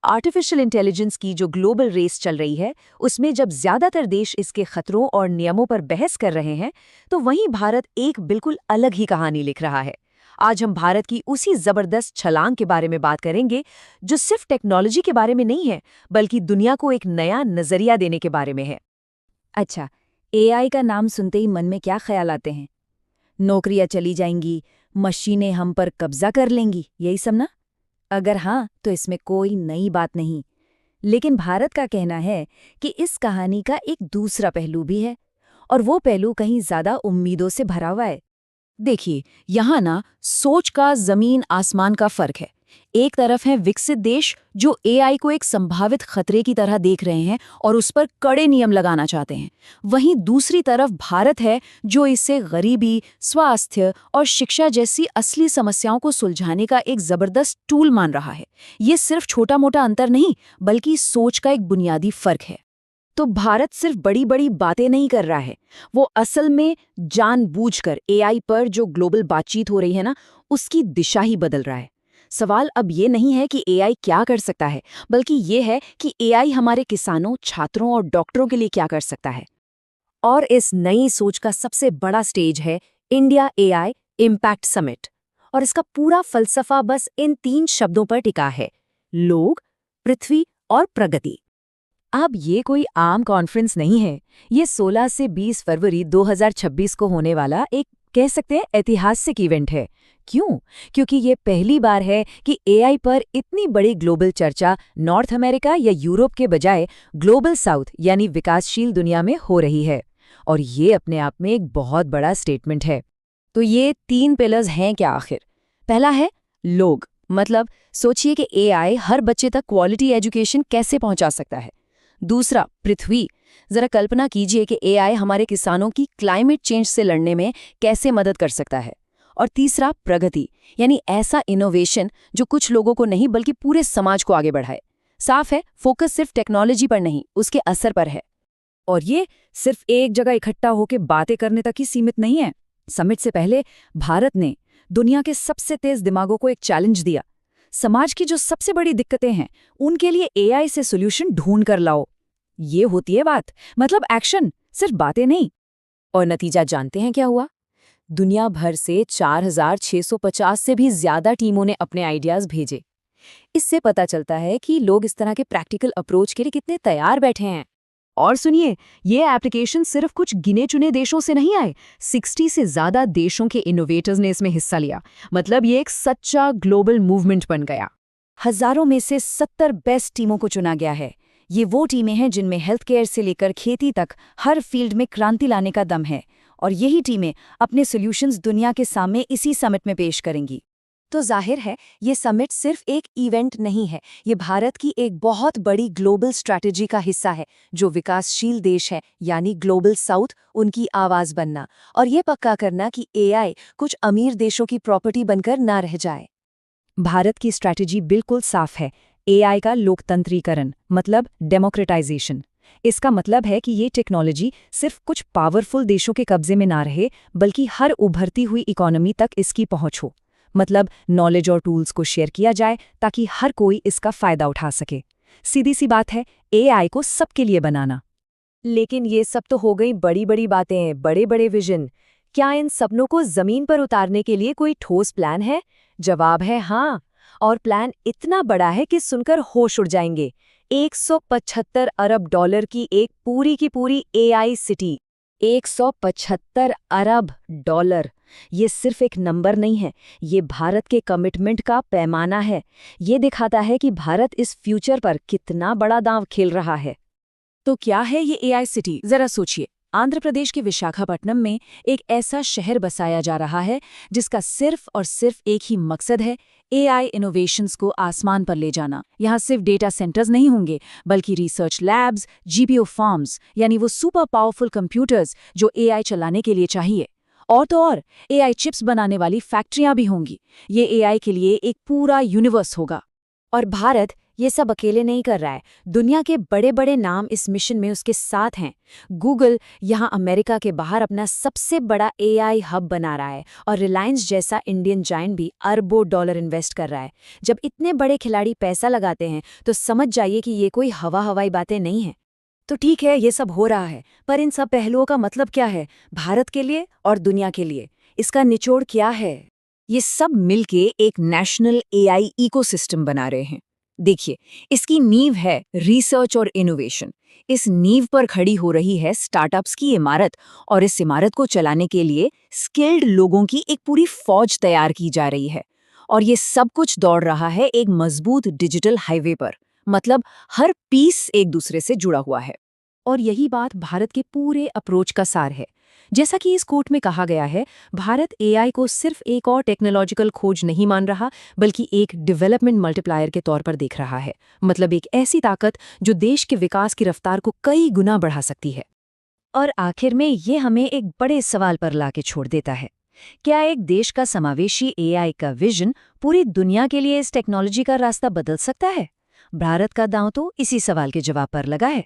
Artificial intelligence की जो global race चल रही है, उसमें जब ज्यादातर देश इसके खतरों और नियमों पर बहस कर रहे हैं, तो वहीं भारत एक बिल्कुल अलग ही कहानी लिख रहा है। आज हम भारत की उसी जबरदस्त छलांग के बारे में बात करेंगे, जो सिर्फ टेक्नोलॉजी के बारे में नहीं है, बल्कि दुनिया को एक नया नजरिया देने के बारे में है। अच्छा, एआई का नाम सुनते ही मन में क्या ख्याल आते हैं? नौकरियां चली जाएंगी, मशीनें हम पर कब्जा कर लेंगी, यही सब ना? अगर हाँ, तो इसमें कोई नई बात नहीं। लेकिन भारत का कहना है कि इस कहानी का एक दूसरा पहलू भी है, और वो पहलू कहीं ज्यादा उम्मीदों से भरा हुआ है। देखिए, यहाँ ना सोच का जमीन आसमान का फर्क है। एक तरफ है विकसित देश जो एआई को एक संभावित खतरे की तरह देख रहे हैं और उस पर कड़े नियम लगाना चाहते हैं। वहीं दूसरी तरफ भारत है जो इससे गरीबी, स्वास्थ्य और शिक्षा जैसी असली समस्याओं को सुलझाने का एक जबरदस्त टूल मान रहा है। ये सिर्फ छोटा मोटा अंतर नहीं, बल्कि सोच का एक बुनियादी फर्क है। तो भारत सिर्फ बड़ी बड़ी बातें नहीं कर रहा है, वो असल में जानबूझकर एआई पर जो ग्लोबल बातचीत हो रही है ना, उसकी दिशा ही बदल रहा है। सवाल अब ये नहीं है कि एआई क्या कर सकता है, बल्कि ये है कि एआई हमारे किसानों, छात्रों और डॉक्टरों के लिए क्या कर सकता है। और इस नई सोच का सबसे बड़ा स्टेज है इंडिया एआई इम्पैक्ट समिट। और इसका पूरा फलसफा बस इन 3 शब्दों पर टिका है: लोग, पृथ्वी और प्रगति। अब ये कोई आम कॉन्फ्रेंस नहीं है, ये 16 से 20 फरवरी 2026 को होने वाला एक, कह सकते हैं, ऐतिहासिक इवेंट है। क्यों? क्योंकि ये पहली बार है कि एआई पर इतनी बड़ी ग्लोबल चर्चा नॉर्थ अमेरिका या यूरोप के बजाय ग्लोबल साउथ यानी विकासशील दुनिया में हो रही है। और ये अपने आप में एक बहुत बड़ा स्टेटमेंट है। तो ये 3 पिलर्स हैं क्या आखिर? पहला है लोग, मतलब सोचिए कि एआई हर बच्चे तक क्वालिटी एजुकेशन कैसे पहुंचा सकता है। दूसरा पृथ्वी, जरा कल्पना कीजिए कि एआई हमारे किसानों की क्लाइमेट चेंज से लड़ने में कैसे मदद कर सकता है। और तीसरा प्रगति, यानी ऐसा इनोवेशन जो कुछ लोगों को नहीं बल्कि पूरे समाज को आगे बढ़ाए। साफ है, फोकस सिर्फ टेक्नोलॉजी पर नहीं, उसके असर पर है। और ये सिर्फ एक जगह इकट्ठा होकर बातें करने तक ही सीमित नहीं है। समिट से पहले भारत ने दुनिया के सबसे तेज दिमागों को एक चैलेंज दिया। समाज की जो सबसे बड़ी दिक्कतें हैं, उनके लिए एआई से सॉल्यूशन ढूंढ कर लाओ। ये होती है बात, मतलब एक्शन, सिर्फ बातें नहीं। और नतीजा जानते हैं क्या हुआ? दुनिया भर से 4650 से भी ज्यादा टीमों ने अपने आइडियाज भेजे। इससे पता चलता है कि लोग इस तरह के प्रैक्टिकल अप्रोच के लिए कितने तैयार बैठे हैं। और सुनिए, ये एप्लीकेशन सिर्फ कुछ गिने चुने देशों से नहीं आए, 60 से ज्यादा देशों के इनोवेटर्स ने इसमें हिस्सा लिया। मतलब ये एक सच्चा ग्लोबल मूवमेंट बन गया। हजारों में से 70 बेस्ट टीमों को चुना गया है। ये वो टीमें हैं जिनमें हेल्थ केयर से लेकर खेती तक हर फील्ड में क्रांति लाने का दम है। और यही टीमें अपने सॉल्यूशंस दुनिया के सामने इसी समिट में पेश करेंगी। तो जाहिर है, ये समिट सिर्फ एक इवेंट नहीं है, ये भारत की एक बहुत बड़ी ग्लोबल स्ट्रैटेजी का हिस्सा है, जो विकासशील देश है यानी ग्लोबल साउथ, उनकी आवाज बनना और ये पक्का करना कि एआई कुछ अमीर देशों की प्रॉपर्टी बनकर ना रह जाए। भारत की स्ट्रैटेजी बिल्कुल साफ है। एआई का लोकतंत्रीकरण, मतलब डेमोक्रेटाइजेशन। इसका मतलब है कि ये टेक्नोलॉजी सिर्फ कुछ पावरफुल देशों के कब्जे में ना रहे, बल्कि हर उभरती हुई इकोनॉमी तक इसकी पहुंच हो। मतलब नॉलेज और टूल्स को शेयर किया जाए ताकि हर कोई इसका फायदा उठा सके। सीधी सी बात है, एआई को सबके लिए बनाना। लेकिन ये सब तो हो गई बड़ी बड़ी बातें, बड़े बड़े विजन। क्या इन सपनों को जमीन पर उतारने के लिए कोई ठोस प्लान है? जवाब है हाँ। और प्लान इतना बड़ा है कि सुनकर होश उड़ जाएंगे। 175 अरब डॉलर की एक पूरी की पूरी एआई सिटी। 175 अरब डॉलर। ये सिर्फ एक नंबर नहीं है, ये भारत के कमिटमेंट का पैमाना है। ये दिखाता है कि भारत इस फ्यूचर पर कितना बड़ा दांव खेल रहा है। तो क्या है ये एआई सिटी? जरा सोचिए। आंध्र प्रदेश के विशाखापट्टनम में एक ऐसा शहर बसाया जा रहा है जिसका सिर्फ और सिर्फ एक ही मकसद है, एआई इनोवेशंस को आसमान पर ले जाना। यहाँ सिर्फ डेटा सेंटर्स नहीं होंगे, बल्कि रिसर्च लैब्स, जीपीयू फार्म्स, यानी वो सुपर पावरफुल कंप्यूटर्स जो एआई चलाने के लिए चाहिए। और तो और, एआई चिप्स बनाने वाली फैक्ट्रियां भी होंगी। ये एआई के लिए एक पूरा यूनिवर्स होगा। और भारत ये सब अकेले नहीं कर रहा है, दुनिया के बड़े बड़े नाम इस मिशन में उसके साथ हैं। गूगल यहाँ अमेरिका के बाहर अपना सबसे बड़ा एआई हब बना रहा है और रिलायंस जैसा इंडियन जायंट भी अरबों डॉलर इन्वेस्ट कर रहा है। जब इतने बड़े खिलाड़ी पैसा लगाते हैं तो समझ जाइए कि ये कोई हवाई बातें नहीं हैं। तो ठीक है, ये सब हो रहा है, पर इन सब पहलुओं का मतलब क्या है भारत के लिए और दुनिया के लिए? इसका निचोड़ क्या है? ये सब मिलके एक नेशनल एआई इकोसिस्टम बना रहे हैं। देखिए, इसकी नींव है रिसर्च और इनोवेशन। इस नींव पर खड़ी हो रही है स्टार्टअप्स की इमारत, और इस इमारत को चलाने के लिए स्किल्ड लोगों की एक पूरी फौज तैयार की जा रही है। और ये सब कुछ दौड़ रहा है एक मजबूत डिजिटल हाईवे पर, मतलब हर पीस एक दूसरे से जुड़ा हुआ है। और यही बात भारत के पूरे अप्रोच का सार है। जैसा कि इस कोट में कहा गया है, भारत एआई को सिर्फ एक और टेक्नोलॉजिकल खोज नहीं मान रहा, बल्कि एक डेवलपमेंट मल्टीप्लायर के तौर पर देख रहा है। मतलब एक ऐसी ताकत जो देश के विकास की रफ्तार को कई गुना बढ़ा सकती है। और आखिर में ये हमें एक बड़े सवाल पर लाके छोड़ देता है। क्या एक देश का समावेशी एआई का विजन पूरी दुनिया के लिए इस टेक्नोलॉजी का रास्ता बदल सकता है? भारत का दांव तो इसी सवाल के जवाब पर लगा है।